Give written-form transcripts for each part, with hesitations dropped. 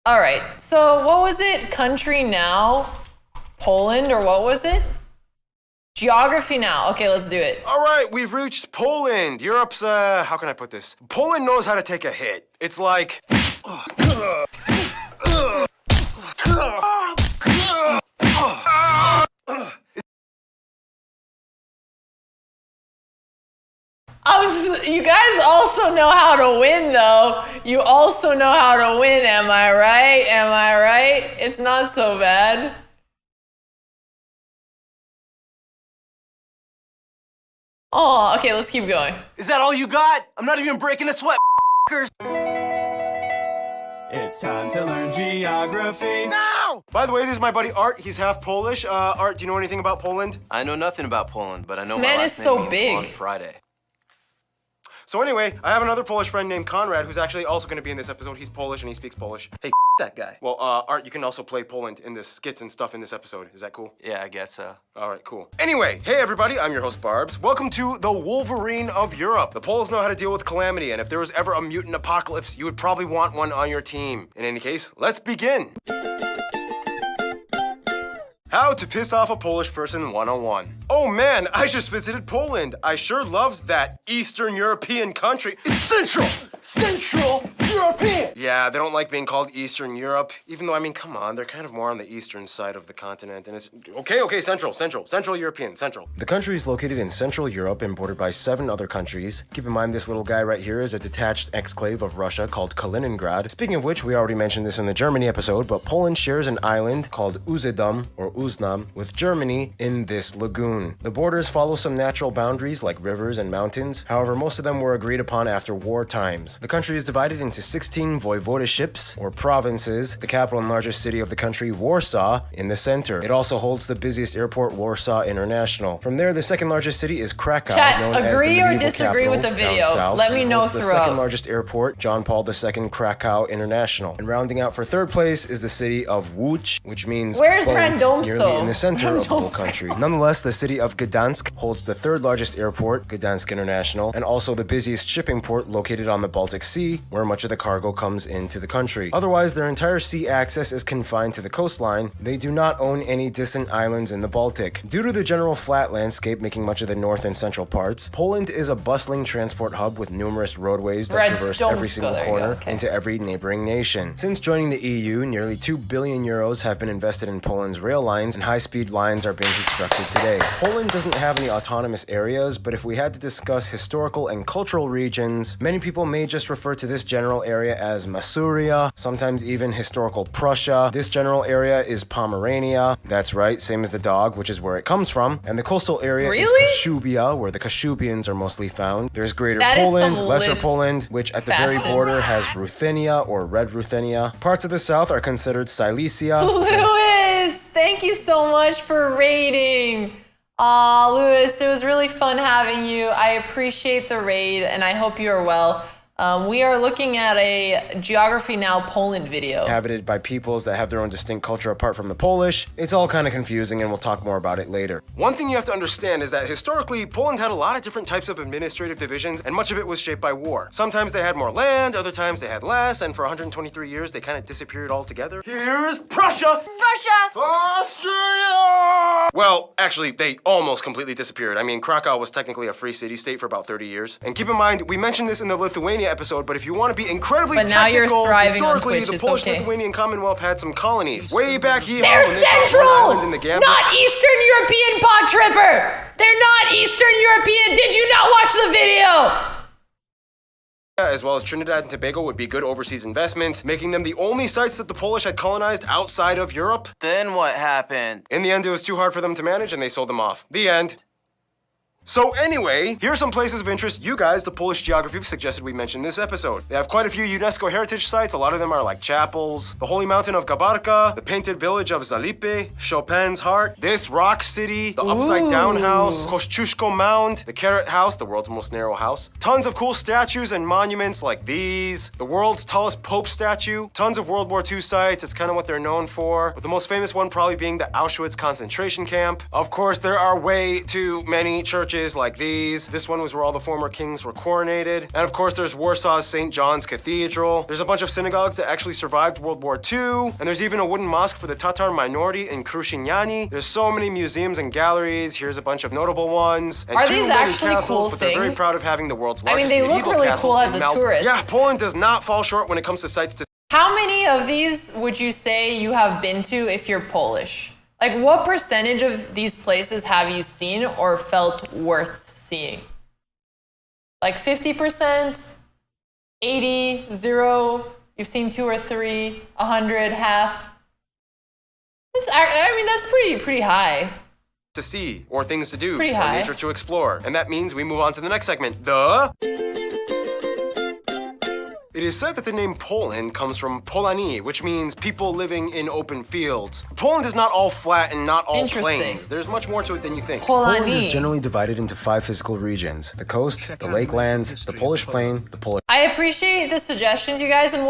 All right, so what was it? Country now? Poland, or what was it? Geography now. Okay, let's do it. All right, we've reached Poland. Europe's, how can I put this? Poland knows how to take a hit. It's like... You guys also know how to win, though. You also know how to win, am I right? Am I right? It's not so bad. Oh, okay, let's keep going. Is that all you got? I'm not even breaking a sweat, It's time to learn geography. Now! By the way, this is my buddy Art. He's half Polish. Art, do you know anything about Poland? I know nothing about Poland, but I know This my man last is name so means big. on Friday. So anyway, I have another Polish friend named Conrad who's actually also going to be in this episode. He's Polish and he speaks Polish. Hey, that guy. Well, Art, you can also play Poland in the skits and stuff in this episode. Is that cool? Yeah, I guess so. All right, cool. Anyway, hey everybody, I'm your host Barbs. Welcome to the Wolverine of Europe. The Poles know how to deal with calamity, and if there was ever a mutant apocalypse, you would probably want one on your team. In any case, let's begin. How to piss off a Polish person 101. Oh man, I just visited Poland. I sure loved that Eastern European country. It's Central European. Yeah, they don't like being called Eastern Europe, even though, I mean, come on, they're kind of more on the eastern side of the continent, and it's, okay, Central European, Central. The country is located in Central Europe and bordered by 7 other countries. Keep in mind this little guy right here is a detached exclave of Russia called Kaliningrad. Speaking of which, we already mentioned this in the Germany episode, but Poland shares an island called Usedom, or Uznam, with Germany in this lagoon. The borders follow some natural boundaries like rivers and mountains, however most of them were agreed upon after war times. The country is divided into 16 voivodeships, or provinces, the capital and largest city of the country, Warsaw, in the center. It also holds the busiest airport, Warsaw International. From there, the second largest city is Krakow, Chat, known as the agree or medieval disagree with the capital down video. south, Let me and know holds the throughout. second largest airport, John Paul II Krakow International. And rounding out for third place is the city of Łódź, which means Where's boat, Randomso? nearly in the center of the whole Randomso. country. Nonetheless, the city of Gdansk holds the third largest airport, Gdansk International, and also the busiest shipping port located on the Baltic Sea, where much of the cargo comes into the country. Otherwise, their entire sea access is confined to the coastline. They do not own any distant islands in the Baltic. Due to the general flat landscape making much of the north and central parts, Poland is a bustling transport hub with numerous roadways that traverse every single corner into every neighboring nation. Since joining the EU, nearly 2 billion euros have been invested in Poland's rail lines, and high-speed lines are being constructed today. Poland doesn't have any autonomous areas, but if we had to discuss historical and cultural regions, many people may just refer to this general area as Masuria, sometimes even historical Prussia. This general area is Pomerania. That's right, same as the dog, which is where it comes from. And the coastal area is Kashubia, where the Kashubians are mostly found. There's Greater Poland, Lesser Poland, which at the very border has Ruthenia or Red Ruthenia. Parts of the south are considered Silesia. Lewis, thank you so much for raiding. Aw, Lewis, it was really fun having you. I appreciate the raid, and I hope you are well. We are looking at a Geography Now Poland video. Inhabited by peoples that have their own distinct culture apart from the Polish. It's all kind of confusing, and we'll talk more about it later. One thing you have to understand is that historically, Poland had a lot of different types of administrative divisions, and much of it was shaped by war. Sometimes they had more land, other times they had less, and for 123 years, they kind of disappeared altogether. Here's Prussia! Austria! Well, actually, they almost completely disappeared. I mean, Krakow was technically a free city-state for about 30 years. And keep in mind, we mentioned this in the Lithuania episode, but if you want to be incredibly technical, historically, the Polish-Lithuanian Commonwealth had some colonies. Way back here, They're when they Central! island in the Gambia. Not Eastern European, Pod Tripper! They're not Eastern European! Did you not watch the video? As well as Trinidad and Tobago would be good overseas investments, making them the only sites that the Polish had colonized outside of Europe. Then what happened? In the end, it was too hard for them to manage and they sold them off. The end. So anyway, here are some places of interest you guys, the Polish geography, suggested we mention this episode. They have quite a few UNESCO heritage sites. A lot of them are like chapels, the Holy Mountain of Gabarka, the painted village of Zalipy, Chopin's Heart, this rock city, the Upside Down House, Kościuszko Mound, the Carrot House, the world's most narrow house. Tons of cool statues and monuments like these, the world's tallest Pope statue, tons of World War II sites. It's kind of what they're known for, with the most famous one probably being the Auschwitz concentration camp. Of course, there are way too many churches churches like these. This one was where all the former kings were coronated. And of course, there's Warsaw's St. John's Cathedral. There's a bunch of synagogues that actually survived World War II. And there's even a wooden mosque for the Tatar minority in Kruszyniany. There's so many museums and galleries. Here's a bunch of notable ones. And Are two these many actually castles, cool but they're very things? proud of having the world's I mean, largest they look medieval really castle cool as in a tourist. Yeah, Poland does not fall short when it comes to sites to How many of these would you say you have been to if you're Polish? Like, what percentage of these places have you seen or felt worth seeing? Like 50%, 80, 0, you've seen 2 or 3, 100, half. I mean, that's pretty high. see or things to do Pretty or high. nature to explore. And that means we move on to the next segment, the... It is said that the name Poland comes from Polani, which means people living in open fields. Poland is not all flat and not all Interesting. plains. There's much more to it than you think. Polani. Poland is generally divided into 5 physical regions: the coast, the lakelands, the Polish plain, the Polish I appreciate the suggestions, you guys, and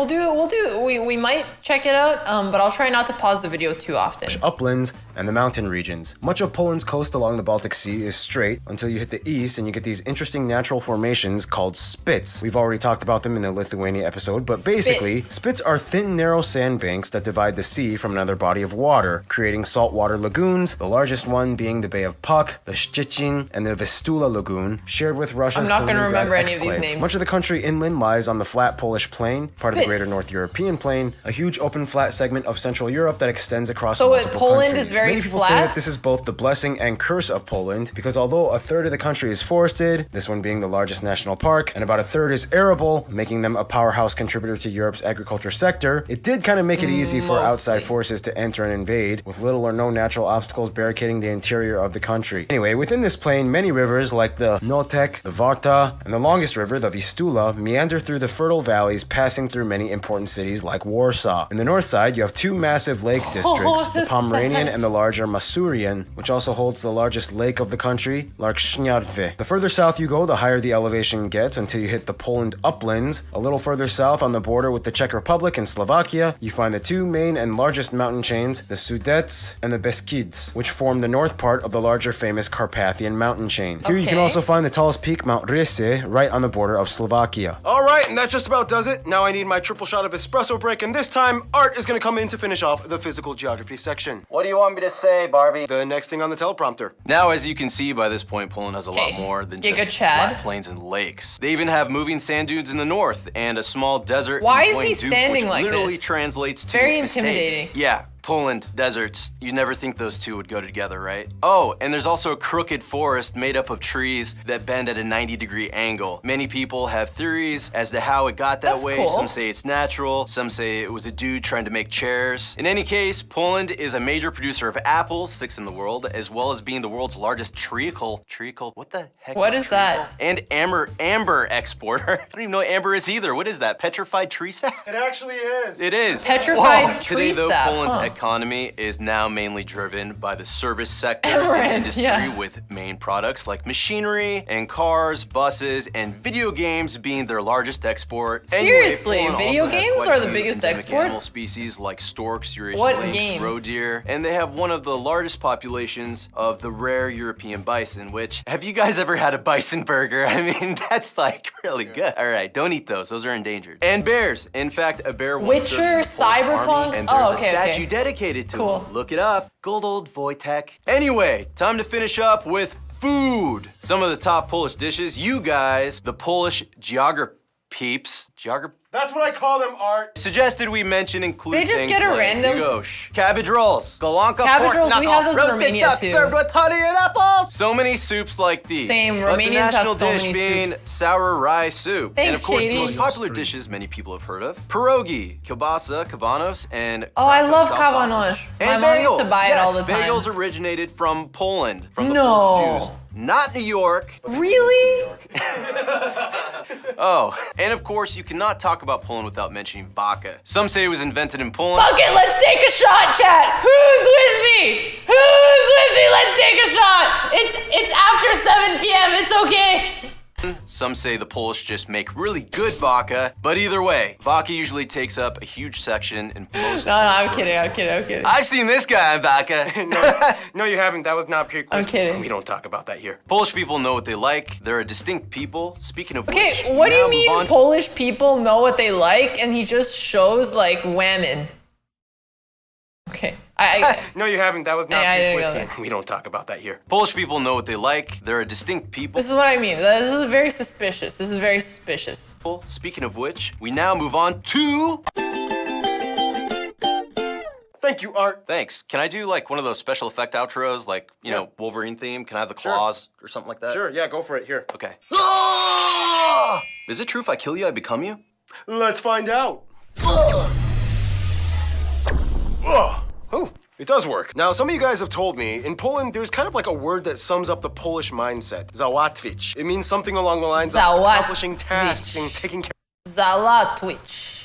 we might check it out, but I'll try not to pause the video too often. uplands, and the mountain regions. Much of Poland's coast along the Baltic Sea is straight until you hit the east and you get these interesting natural formations called spits. We've already talked about them in the Lithuania episode, but basically, spits are thin, narrow sandbanks that divide the sea from another body of water, creating saltwater lagoons, the largest one being the Bay of Puck, the Szczecin, and the Vistula Lagoon, shared with Russia's I'm not gonna Kaliningrad remember any of these exclave. names. Much of the country inland lies on the flat Polish plain, part of the Spits. greater North European plain, a huge open flat segment of Central Europe that extends across So multiple Poland countries. is very Many people say flat? that this is both the blessing and curse of Poland, because although a third of the country is forested, this one being the largest national park, and about a third is arable, making them a powerhouse contributor to Europe's agriculture sector, it did kind of make it easy for outside forces to enter and invade, with little or no natural obstacles barricading the interior of the country. Anyway, within this plain, many rivers like the Notek, the Varta, and the longest river, the Vistula, meander through the fertile valleys, passing through many important cities like Warsaw. In the north side, you have 2 massive lake districts, the that's Pomeranian sad. and the larger Masurian, which also holds the largest lake of the country, Lake Śniadwy. The further south you go, the higher the elevation gets until you hit the Poland uplands. A little further south on the border with the Czech Republic and Slovakia, you find the 2 main and largest mountain chains, the Sudets and the Beskids, which form the north part of the larger famous Carpathian mountain chain. Here you can Okay. also find the tallest peak, Mount Risse, right on the border of Slovakia. All right, and that just about does it. Now I need my triple shot of espresso break, and this time Art is going to come in to finish off the physical geography section. What do you want me to say, Barbie? The next thing on the teleprompter. Now, as you can see by this point, Poland has a lot Okay. more than Giga just Chad. flat plains and lakes. They even have moving sand dunes in the north and a small desert. Why in is he Błędów, standing which like literally this? translates to Very mistakes. intimidating. Yeah. Poland, deserts. You never think those two would go together, right? Oh, and there's also a crooked forest made up of trees that bend at a 90-degree angle. Many people have theories as to how it got that That's way. cool. Some say it's natural, some say it was a dude trying to make chairs. In any case, Poland is a major producer of apples, 6th in the world, as well as being the world's largest treacle, what the heck What is that? treacle? And amber exporter. I don't even know what amber is either. What is that? Petrified tree sap? It actually is. It is. Petrified Whoa. tree Today, though, sap, Poland's huh. economy is now mainly driven by the service sector Amaranth, and industry, yeah. with main products like machinery and cars, buses, and video games being their largest export. Seriously, Poland video also has games quite are a the few biggest endemic export? Animal species like storks, Eurasian What lynx, games? roe deer, and they have one of the largest populations of the rare European bison. Which, have you guys ever had a bison burger? I mean, that's like really good. All right, don't eat those; those are endangered. And bears. In fact, a bear once served in Witcher, the Polish Cyberpunk? army, and there's Oh, okay, a statue okay. dedicated to Cool. him. Look it up. Good old Wojtek. Anyway, time to finish up with food. Some of the top Polish dishes. You guys, the Polish peeps. That's what I call them, Art. Suggested we mention include They just things get a like random- goulash, cabbage rolls, galanka Cabbage pork rolls, we knuckle, have those in roasted Romania, duck too. served with honey and apples. So many soups like these. Same, But the Romanians have national so dish many being soups. sour rye soup. And of Thanks, course, Katie. the most popular dishes many people have heard of: pierogi, kielbasa, kabanos, and Oh, I Krakow love style kabanos. sausage. My And mom bagels. used to buy it all the time. Bagels originated from Poland, from the No. Polish Jews. Not New York. Really? Oh, and of course, you cannot talk about Poland without mentioning vodka. Some say it was invented in Poland. Fuck it, let's take a shot, chat. Who's with me? Who's with me? Let's take a shot. It's after 7 p.m. It's okay. Some say the Polish just make really good vodka, but either way, vodka usually takes up a huge section in most. No, I'm kidding. I've seen this guy on vodka. No, you haven't. That was not pure. I'm kidding. We don't talk about that here. Polish people know what they like. They're a distinct people. Speaking of which, Okay, what do now you mean move on- Polish people know what they like and he just shows like whammon? Okay. No, you haven't. That was not I pure didn't whiskey. know that. We don't talk about that here. Polish people know what they like. They're a distinct people. This is what I mean. This is very suspicious. This is very suspicious. Speaking of which, we now move on to. Thank you, Art. Thanks. Can I do like one of those special effect outros, like, you know, Wolverine theme? Can I have the claws or something like that? Sure, yeah, go for it. Here. Okay. Ah! Is it true if I kill you, I become you? Let's find out. Oh, it does work. Now, some of you guys have told me, in Poland, there's kind of like a word that sums up the Polish mindset. Załatwić. It means something along the lines of Załatwić. accomplishing tasks and taking care Załatwić.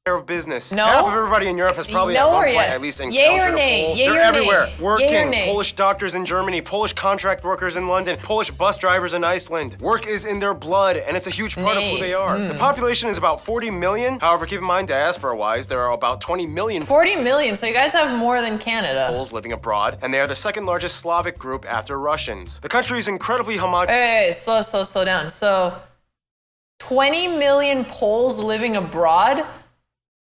of business. No? Half of everybody in Europe has probably No at one or point yes? at least Yay or encountered nay? a Pole. Yay They're or nay? everywhere. Yay or Working. nay? Polish doctors in Germany, Polish contract workers in London, Polish bus drivers in Iceland. Work is in their blood, and it's a huge part of who Nay. they are. The population is about 40 million. However, keep in mind, diaspora-wise, there are about 20 million 40 million, so you guys have more than Canada. Poles living abroad, and they are the second largest Slavic group after Russians. The country is incredibly homogeneous. Hey, slow down. So 20 million Poles living abroad.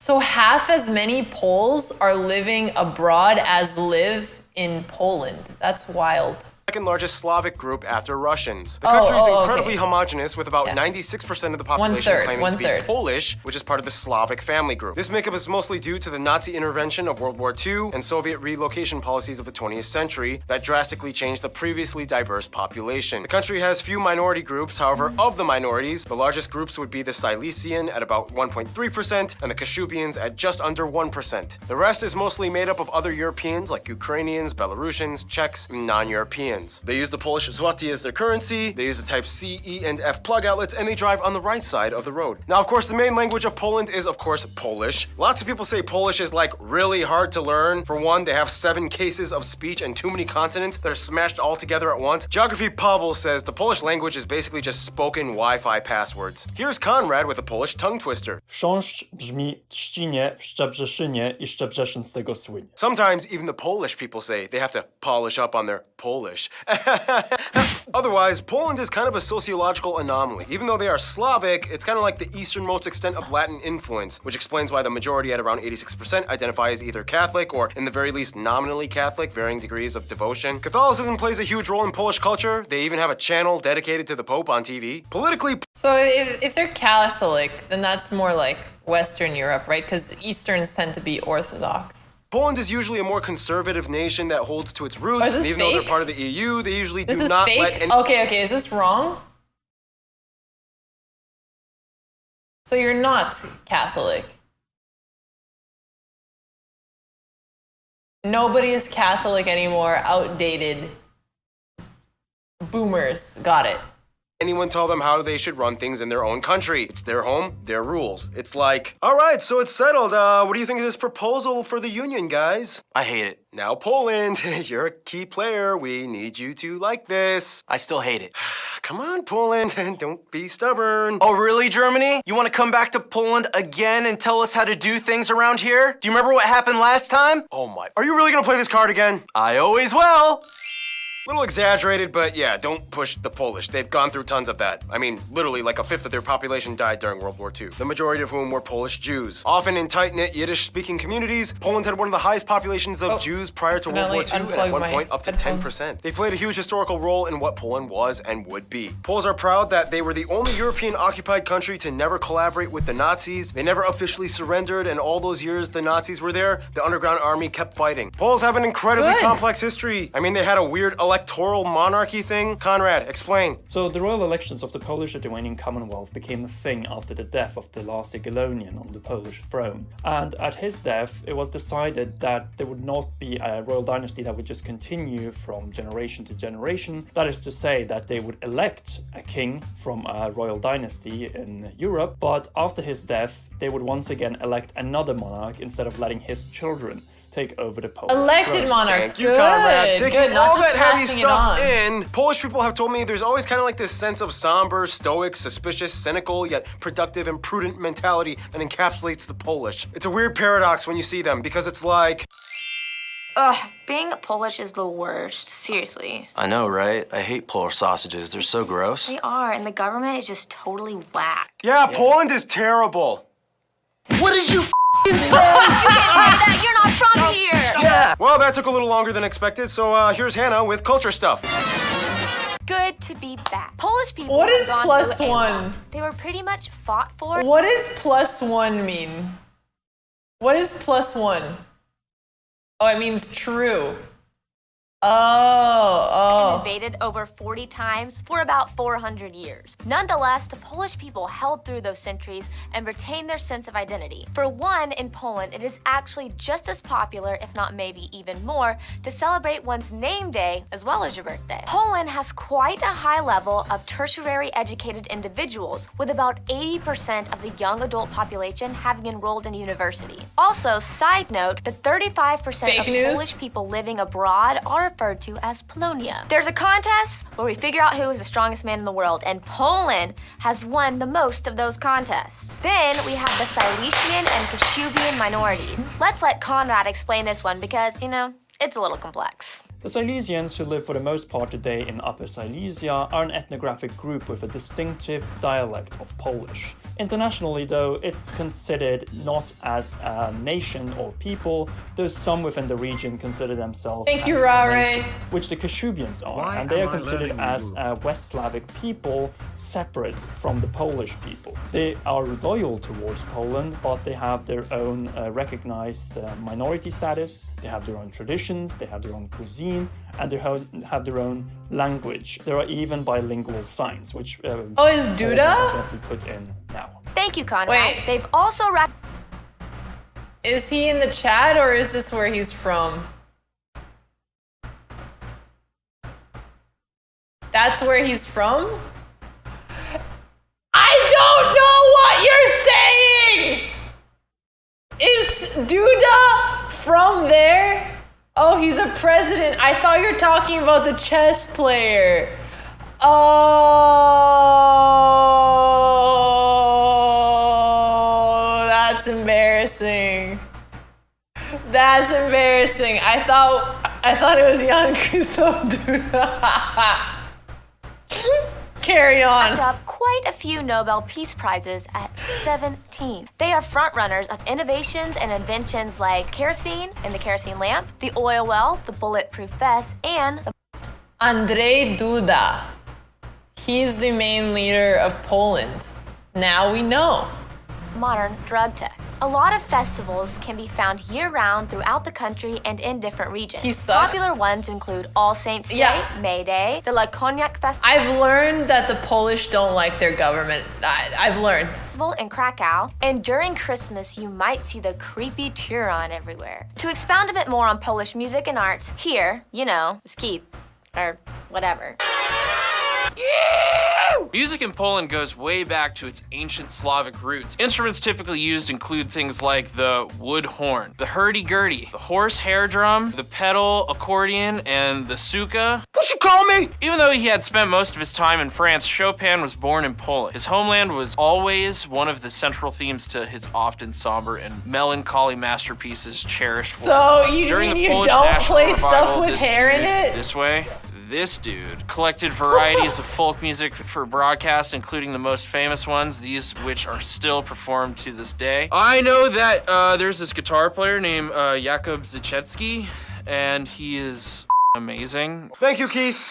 So half as many Poles are living abroad as live in Poland. That's wild. Second largest Slavic group after Russians. The country is incredibly okay. homogeneous, with about Yeah. 96% of the population One-third, claiming to be one-third. Polish, which is part of the Slavic family group. This makeup is mostly due to the Nazi intervention of World War II and Soviet relocation policies of the 20th century that drastically changed the previously diverse population. The country has few minority groups. However, of the minorities, the largest groups would be the Silesian at about 1.3% and the Kashubians at just under 1%. The rest is mostly made up of other Europeans like Ukrainians, Belarusians, Czechs, and non-Europeans. They use the Polish zloty as their currency, they use the type C, E, and F plug outlets, and they drive on the right side of the road. Now, of course, the main language of Poland is, of course, Polish. Lots of people say Polish is, like, really hard to learn. For one, they have 7 cases of speech and too many consonants that are smashed all together at once. Geography Pavel says the Polish language is basically just spoken Wi-Fi passwords. Here's Conrad with a Polish tongue twister. Chrząszcz brzmi trzcinie w Szczebrzeszynie I Szczebrzeszyn z tego słynie. Sometimes even the Polish people say they have to polish up on their Polish. Otherwise, Poland is kind of a sociological anomaly. Even though they are Slavic, it's kind of like the easternmost extent of Latin influence, which explains why the majority at around 86% identify as either Catholic or, in the very least, nominally Catholic, varying degrees of devotion. Catholicism plays a huge role in Polish culture. They even have a channel dedicated to the Pope on TV. Politically, So if they're Catholic, then that's more like Western Europe, right? Because Easterns tend to be Orthodox. Poland is usually a more conservative nation that holds to its Oh, roots, is and this even though they're fake? part of the EU, they usually This do is not fake? let any Okay, is this wrong? So you're not Catholic. Nobody is Catholic anymore. Outdated. Boomers. Got it. anyone tell them how they should run things in their own country. It's their home, their rules. It's like, all right, so it's settled. What do you think of this proposal for the union, guys? I hate it. Now, Poland, you're a key player. We need you to like this. I still hate it. Come on, Poland, don't be stubborn. Oh, really, Germany? You want to come back to Poland again and tell us how to do things around here? Do you remember what happened last time? Oh my, are you really gonna play this card again? I always will. Little exaggerated, but yeah, don't push the Polish. They've gone through tons of that. I mean, literally like a fifth of their population died during World War II, the majority of whom were Polish Jews. Often in tight-knit Yiddish-speaking communities, Poland had one of the highest populations of Jews prior to World War II, and at one point up to 10%. They played a huge historical role in what Poland was and would be. Poles are proud that they were the only European-occupied country to never collaborate with the Nazis. They never officially surrendered, and all those years the Nazis were there, the underground army kept fighting. Poles have an incredibly complex history. I mean, they had a weird electoral monarchy thing. Conrad, explain. So the royal elections of the Polish-Lithuanian Commonwealth became a thing after the death of the last Jagiellonian on the Polish throne. And at his death, it was decided that there would not be a royal dynasty that would just continue from generation to generation. That is to say that they would elect a king from a royal dynasty in Europe, but after his death, they would once again elect another monarch instead of letting his children. take over the Polish Elected throne. monarchs. Thank you, Good. Conrad. Taking Good. Not all just that heavy passing it stuff on. in, Polish people have told me there's always kind of like this sense of somber, stoic, suspicious, cynical, yet productive and prudent mentality that encapsulates the Polish. It's a weird paradox when you see them, because it's like... Ugh, being Polish is the worst. Seriously. I know, right? I hate Polish sausages. They're so gross. They are, and the government is just totally whack. Yeah, Poland is terrible. What did you You can't say that! You're not from here! Yeah. Well, that took a little longer than expected, so here's Hannah with culture stuff. Good to be back. Polish people What have is gone plus through a one? lot. They were pretty much fought for. What does +1 mean? What is +1? Oh, it means true. Oh. Invaded over 40 times for about 400 years. Nonetheless, the Polish people held through those centuries and retained their sense of identity. For one, in Poland, it is actually just as popular, if not maybe even more, to celebrate one's name day as well as your birthday. Poland has quite a high level of tertiary educated individuals, with about 80% of the young adult population having enrolled in university. Also, side note, the 35% Fake of news? Polish people living abroad are referred to as Polonia. There's a contest where we figure out who is the strongest man in the world, and Poland has won the most of those contests. Then we have the Silesian and Kashubian minorities. Let's let Conrad explain this one because, it's a little complex. The Silesians, who live for the most part today in Upper Silesia, are an ethnographic group with a distinctive dialect of Polish. Internationally, though, it's considered not as a nation or people, though some within the region consider themselves Thank you, as a Rare. nation, which the Kashubians are, Why and they am are I considered learning as new a West Slavic people separate from the Polish people. They are loyal towards Poland, but they have their own recognized minority status, they have their own traditions, they have their own cuisine, and they have their own language. There are even bilingual signs, which is I'll Duda? definitely put in now. Thank you, Conrad. Wait. They've also Is he in the chat or is this where he's from? That's where he's from? I don't know what you're saying! Is Duda from there? Oh, he's a president. I thought you were talking about the chess player. Oh, that's embarrassing. That's embarrassing. I thought it was Jan Krzysztof Duda. Carry on. racked up quite a few Nobel Peace Prizes at 17. They are frontrunners of innovations and inventions like kerosene and the kerosene lamp, the oil well, the bulletproof vest, and the Andrzej Duda. He's the main leader of Poland. Now we know. modern drug test. A lot of festivals can be found year-round throughout the country and in different regions. He sucks. Popular ones include All Saints Day, Yeah. May Day, the La Cognac Festival I've learned that the Polish don't like their government. I've learned. in Krakow, and during Christmas you might see the creepy Turon everywhere. To expound a bit more on Polish music and arts, here, Skip, or whatever. Music in Poland goes way back to its ancient Slavic roots. Instruments typically used include things like the wood horn, the hurdy-gurdy, the horse hair drum, the pedal accordion, and the suka. What you call me? Even though he had spent most of his time in France, Chopin was born in Poland. His homeland was always one of the central themes to his often somber and melancholy masterpieces cherished for So you During mean the you Polish don't National play stuff Revival, with this hair in dude, it? This way. This dude collected varieties of folk music for broadcast, including the most famous ones, these which are still performed to this day. I know that there's this guitar player named Jakub Zychecki, and he is amazing. Thank you, Keith.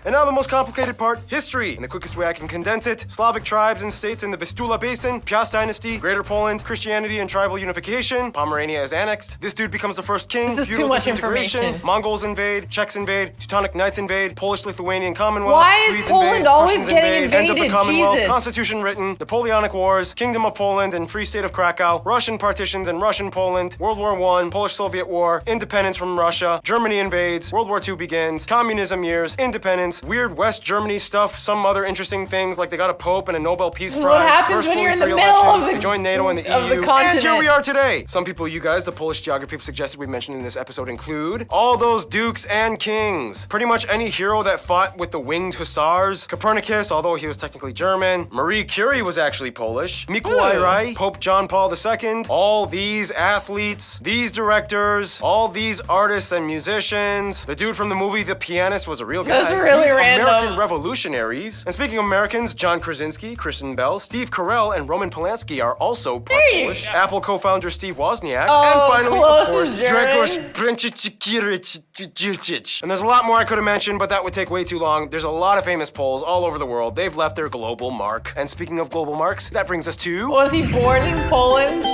And now the most complicated part, history. In the quickest way I can condense it, Slavic tribes and states in the Vistula Basin, Piast Dynasty, Greater Poland, Christianity and tribal unification, Pomerania is annexed, this dude becomes the first king, This is too feudal much disintegration, information. Mongols invade, Czechs invade, Teutonic Knights invade, Polish-Lithuanian Commonwealth, Why is Swedes Poland invade, always Prussians getting invade, end of the invaded? Commonwealth, Jesus. Constitution written, Napoleonic Wars, Kingdom of Poland and Free State of Krakow, Russian partitions and Russian Poland, World War I, Polish-Soviet War, independence from Russia, Germany invades, World War II begins, communism years, independence, science, weird West Germany stuff, some other interesting things like they got a pope and a Nobel Peace This is Prize. what happens first when you're in fully the free middle elections, of the- they joined NATO and the of the EU, and continent. here we are today. Some people you guys, the Polish geography people suggested we mention in this episode include all those dukes and kings. Pretty much any hero that fought with the winged hussars. Copernicus, although he was technically German. Marie Curie was actually Polish. Mikołaj Ooh. Rai, Pope John Paul II. All these athletes, these directors, all these artists and musicians. The dude from the movie The Pianist was a real guy. That's really These random. American revolutionaries. And speaking of Americans, John Krasinski, Kristen Bell, Steve Carell, and Roman Polanski are also part There you Polish. go. Apple co-founder Steve Wozniak. Oh, and finally, close of course, is German. Grzegorz Bręczyckiewicz. And there's a lot more I could have mentioned, but that would take way too long. There's a lot of famous Poles all over the world. They've left their global mark. And speaking of global marks, that brings us to... Was he born in Poland?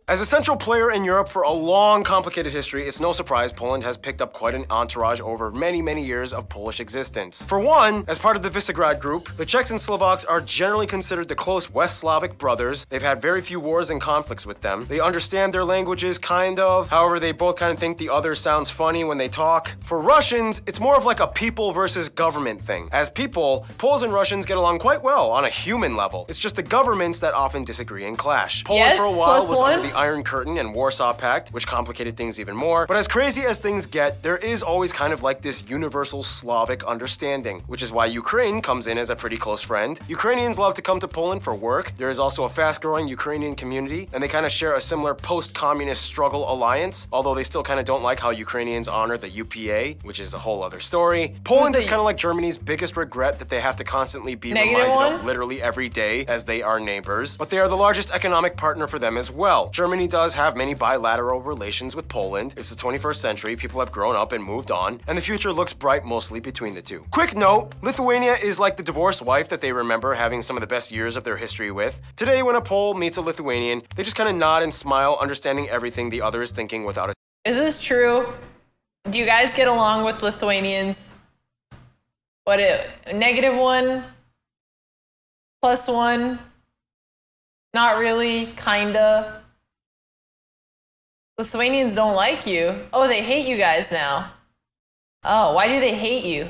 As a central player in Europe for a long, complicated history, it's no surprise Poland has picked up quite an entourage over many, many years of Polish existence. For one, as part of the Visegrad Group, the Czechs and Slovaks are generally considered the close West Slavic brothers. They've had very few wars and conflicts with them. They understand their languages, kind of. However, they both kind of think the other sounds funny when they talk. For Russians, it's more of like a people versus government thing. As people, Poles and Russians get along quite well on a human level. It's just the governments that often disagree and clash. Poland Yes, for a while plus was one. under the Iron Curtain and Warsaw Pact, which complicated things even more. But as crazy as things get, there is always kind of like this universal Slavic understanding, which is why Ukraine comes in as a pretty close friend. Ukrainians love to come to Poland for work. There is also a fast-growing Ukrainian community, and they kind of share a similar post-communist struggle alliance, although they still kind of don't like how Ukrainians honor the UPA, which is a whole other story. Poland is the- kind of like Germany's biggest regret that they have to constantly be Negative reminded of one? literally every day as they are neighbors, but they are the largest economic partner for them as well. Germany does have many bilateral relations with Poland. It's the 21st century, people have grown up and moved on, and the future looks bright mostly between the two. Quick note, Lithuania is like the divorced wife that they remember having some of the best years of their history with. Today, when a Pole meets a Lithuanian, they just kind of nod and smile, understanding everything the other is thinking without a Is this true? Do you guys get along with Lithuanians? -1? +1? Not really? Kinda? Lithuanians don't like you. Oh, they hate you guys now. Oh, why do they hate you?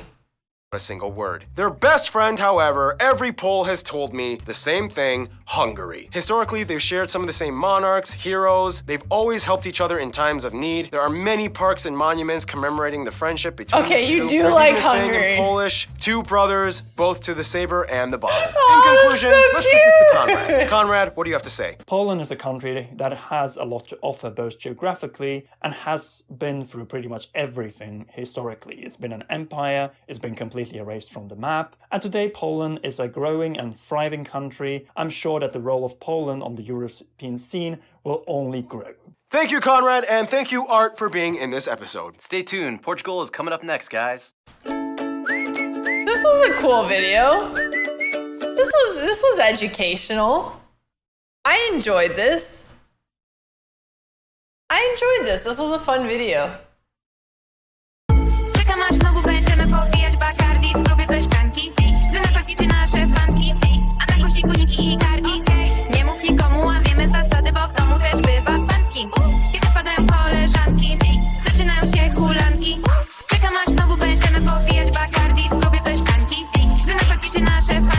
single word. Their best friend, however, every Pole has told me the same thing, Hungary. Historically, they've shared some of the same monarchs, heroes. They've always helped each other in times of need. There are many parks and monuments commemorating the friendship between the two. Okay, you do There's like even a saying Hungary. in Polish, two brothers, both to the saber and the bottle. Oh, In conclusion, so let's get this to cute. Conrad. Conrad, what do you have to say? Poland is a country that has a lot to offer both geographically and has been through pretty much everything historically. It's been an empire, it's been completely erased from the map, and today Poland is a growing and thriving country. I'm sure that the role of Poland on the European scene will only grow. Thank you, Conrad, and thank you, Art, for being in this episode. Stay tuned. Portugal is coming up next, guys. This was a cool video. This was educational. I enjoyed this. This was a fun video. Czekam aż znowu będziemy popijać Bacardi w klubie ze szklanki. Gdy na parkiecie nasze flanki, a na głośniku Niki i Cardi.